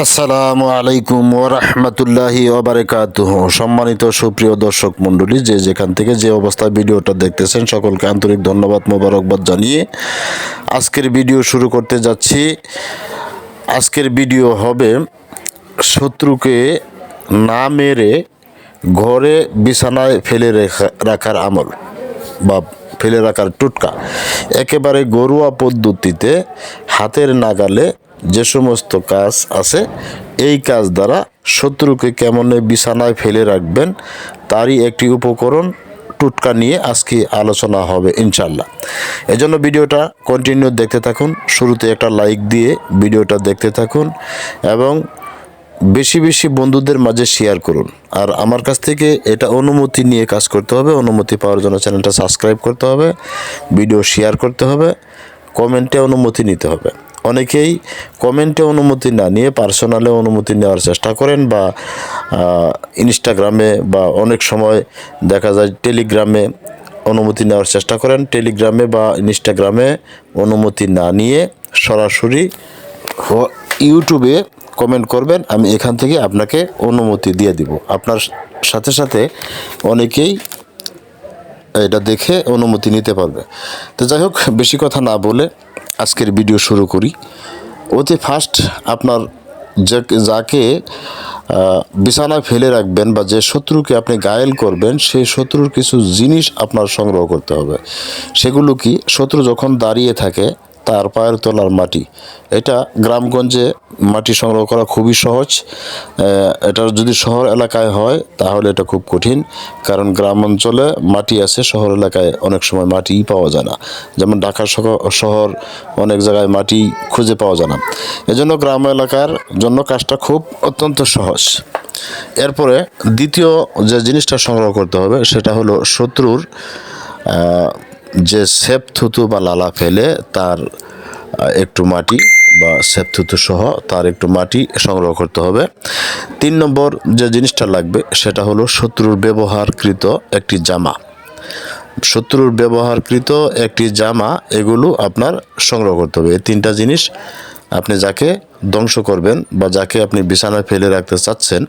আসসালামু আলাইকুম ওরহমতুল্লাহি ওবারাকাতুহু। সম্মানিত সুপ্রিয় দর্শক মণ্ডলী, যে যেখান থেকে যে অবস্থায় ভিডিওটা দেখতেছেন সকলকে আন্তরিক ধন্যবাদ মোবারকবাদ জানিয়ে আজকের ভিডিও শুরু করতে যাচ্ছি। আজকের ভিডিও হবে শত্রুকে না মেরে ঘরে বিছানায় ফেলে রাখার আমল বা ফেলে রাখার টোটকা। একেবারে ঘরোয়া পদ্ধতিতে হাতের নাগালে যে সমস্ত কাজ আছে, এই কাজ দ্বারা শত্রুকে কেমনে বিছানায় ফেলে রাখবেন তারই একটি উপকরণ টোটকা নিয়ে আজকে আলোচনা হবে ইনশাল্লাহ। এজন্য ভিডিওটা কন্টিনিউ দেখতে থাকুন, শুরুতে একটা লাইক দিয়ে ভিডিওটা দেখতে থাকুন এবং বেশি বেশি বন্ধুদের মাঝে শেয়ার করুন। আর আমার কাছ থেকে এটা অনুমতি নিয়ে কাজ করতে হবে। অনুমতি পাওয়ার জন্য চ্যানেলটা সাবস্ক্রাইব করতে হবে, ভিডিও শেয়ার করতে হবে, কমেন্টে অনুমতি নিতে হবে। অনেকেই কমেন্টে অনুমতি না নিয়ে পার্সোনালে অনুমতি নেওয়ার চেষ্টা করেন বা ইনস্টাগ্রামে বা অনেক সময় দেখা যায় টেলিগ্রামে অনুমতি নেওয়ার চেষ্টা করেন। টেলিগ্রামে বা ইনস্টাগ্রামে অনুমতি না নিয়ে সরাসরি ইউটিউবে কমেন্ট করবেন, আমি এখান থেকে আপনাকে অনুমতি দিয়ে দিব। আপনার সাথে সাথে অনেকেই এটা দেখে অনুমতি নিতে পারবে। তো যাই হোক, বেশি কথা না বলে আজকের ভিডিও শুরু করি। অতি ফার্স্ট আপনার যাকে বিছানায় ফেলে রাখবেন বা যে শত্রুকে আপনি ঘায়েল করবেন, সেই শত্রুর কিছু জিনিস আপনার সংগ্রহ করতে হবে। সেগুলো কি? শত্রু যখন দাঁড়িয়ে থাকে তার পায়ের তলার মাটি, এটা গ্রামগঞ্জে মাটি সংগ্রহ করা খুবই সহজ। এটা যদি শহর এলাকায় হয় তাহলে এটা খুব কঠিন, কারণ গ্রাম অঞ্চলে মাটি আছে, শহর এলাকায় অনেক সময় মাটি পাওয়া যায় না। যেমন ঢাকা শহর অনেক জায়গায় মাটি খুঁজে পাওয়া যায় না। এজন্য গ্রাম এলাকার জন্য কাজটা খুব অত্যন্ত সহজ। এরপরে দ্বিতীয় যে জিনিসটা সংগ্রহ করতে হবে সেটা হলো শত্রুর যে সেপ থুতু বা লালা ফেলে তার একটু মাটি বা সেপ থুতু সহ তার একটু মাটি সংগ্রহ করতে হবে। 3 নম্বর যে জিনিসটা লাগবে সেটা হলো শত্রুর ব্যবহারকৃত একটি জামা। শত্রুর ব্যবহারকৃত একটি জামা, এগুলো আপনার সংগ্রহ করতে হবে। এই 3টা জিনিস আপনি যাকে ধ্বংস করবেন বা যাকে আপনি বিছানায় ফেলে রাখতে চাচ্ছেন,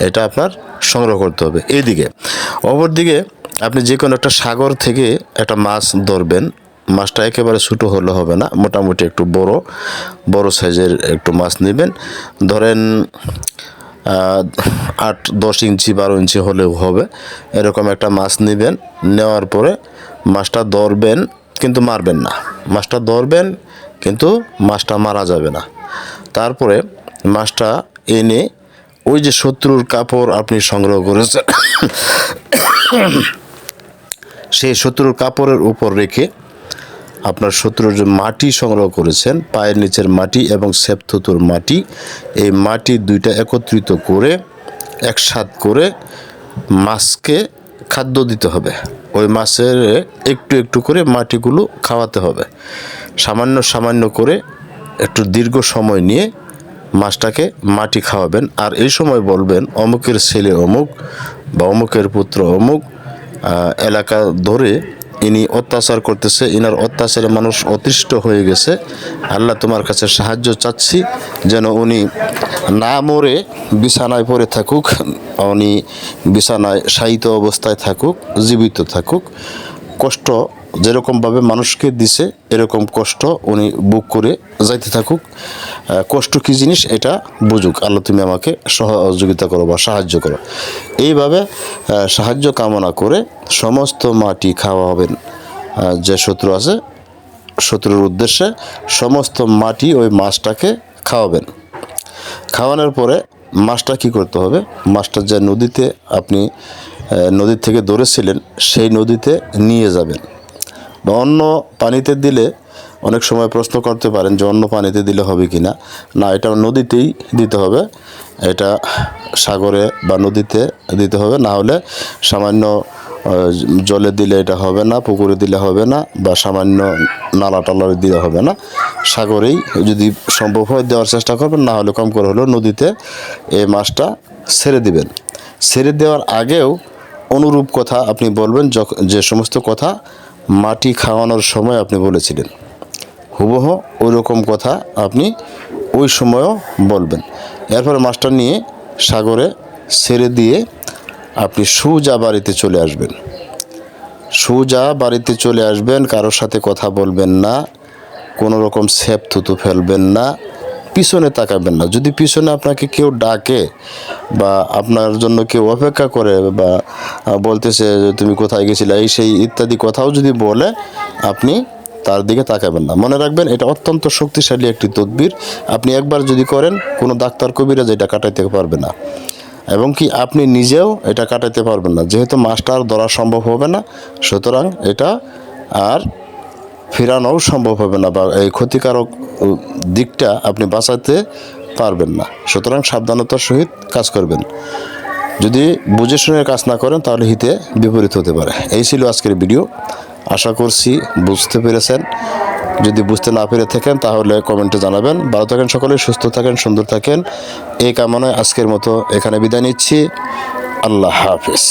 এটা আপনার সংগ্রহ করতে হবে। এইদিকে অপরদিকে আপনি যে কোনো একটা সাগর থেকে একটা মাছ ধরবেন। মাছটা একেবারে ছোটো হলে হবে না, মোটামুটি একটু বড় সাইজের একটু মাছ নেবেন। ধরেন 8-10 ইঞ্চি 12 ইঞ্চি হলেও হবে, এরকম একটা মাছ নেবেন। নেওয়ার পরে মাছটা ধরবেন কিন্তু মারবেন না। মাছটা ধরবেন কিন্তু মাছটা মারা যাবে না। তারপরে মাছটা এনে ওই যে শত্রুর কাপড় আপনি সংগ্রহ করেছেন সেই শত্রুর কাপড়ের উপর রেখে আপনার শত্রুর যে মাটি সংগ্রহ করেছেন, পায়ের নিচের মাটি এবং সেপথুতুর মাটি, এই মাটি দুইটা একত্রিত করে একসাথ করে মাছকে খাদ্য দিতে হবে। ওই মাছের একটু একটু করে মাটিগুলো খাওয়াতে হবে, সামান্য সামান্য করে একটু দীর্ঘ সময় নিয়ে মাছটাকে মাটি খাওয়াবেন। আর এই সময় বলবেন, অমুকের ছেলে অমুক বা অমুকের পুত্র অমুক এলাকা ধরে ইনি অত্যাচার করতেছে, ইনার অত্যাচারে মানুষ অতিষ্ঠ হয়ে গেছে। আল্লাহ তোমার কাছে সাহায্য চাচ্ছি যেন উনি না মরে বিছানায় পড়ে থাকুক, উনি বিছানায় শায়িত অবস্থায় থাকুক, জীবিত থাকুক। কষ্ট যেরকমভাবে মানুষকে দিছে এরকম কষ্ট উনি বুক করে যাইতে থাকুক। কষ্ট কী জিনিস এটা বুঝুক। আল্লাহ তুমি আমাকে সহযোগিতা করো বা সাহায্য করো। এইভাবে সাহায্য কামনা করে সমস্ত মাটি খাওয়াবেন। যে শত্রু আছে, শত্রুর উদ্দেশ্যে সমস্ত মাটি ওই মাছটাকে খাওয়াবেন। খাওয়ানোর পরে মাছটা কী করতে হবে? মাছটা যে নদীতে আপনি নদীর থেকে ধরেছিলেন সেই নদীতে নিয়ে যাবেন। বা অন্য পানিতে দিলে অনেক সময় প্রশ্ন করতে পারেন যে অন্য পানিতে দিলে হবে কি না। না, এটা নদীতেই দিতে হবে। এটা সাগরে বা নদীতে দিতে হবে, না হলে সামান্য জলে দিলে এটা হবে না, পুকুরে দিলে হবে না, বা সামান্য নালা টালারে দিলে হবে না। সাগরেই যদি সম্ভব হয় দেওয়ার চেষ্টা করবেন, না হলে কম করে হলেও নদীতে এই মাছটা ছেড়ে দিবেন। ছেড়ে দেওয়ার আগেও অনুরূপ কথা আপনি বলবেন, যে সমস্ত কথা মাটি খাওয়ানোর সময় আপনি বলেছিলেন, হুবহু ওই রকম কথা আপনি ওই সময়ও বলবেন। এরপরে মাছটা নিয়ে সাগরে ছেড়ে দিয়ে আপনি সোজা বাড়িতে চলে আসবেন। সোজা বাড়িতে চলে আসবেন, কারোর সাথে কথা বলবেন না, কোনো রকম ছেপ থুতু ফেলবেন না, পিছনে তাকাবেন না। যদি পিছনে আপনাকে কেউ ডাকে বা আপনার জন্য কেউ অপেক্ষা করে বা বলতেছে যে তুমি কোথায় গেছিলে এই সেই ইত্যাদি কথাও যদি বলে, আপনি তার দিকে তাকাবেন না। মনে রাখবেন, এটা অত্যন্ত শক্তিশালী একটি তদবির। আপনি একবার যদি করেন, কোনো ডাক্তার কবিরাজ এটা কাটাইতে পারবে না, এবং কি আপনি নিজেও এটা কাটাতে পারবেন না। যেহেতু মাছটা আর ধরা সম্ভব হবে না, সুতরাং এটা আর ফেরানোও সম্ভব হবে না, বা এই ক্ষতিকারক দিকটা আপনি বাঁচাতে পারবেন না। সুতরাং সাবধানতার সহিত কাজ করবেন। যদি বুঝে শুনে কাজ না করেন, তাহলে হিতে বিপরীত হতে পারে। এই ছিল আজকের ভিডিও। আশা করছি বুঝতে পেরেছেন। যদি বুঝতে না পেরে থাকেন, তাহলে কমেন্টে জানাবেন। ভালো থাকেন সকলে, সুস্থ থাকেন, সুন্দর থাকেন, এই কামনায় আজকের মতো এখানে বিদায় নিচ্ছি। আল্লাহ হাফেজ।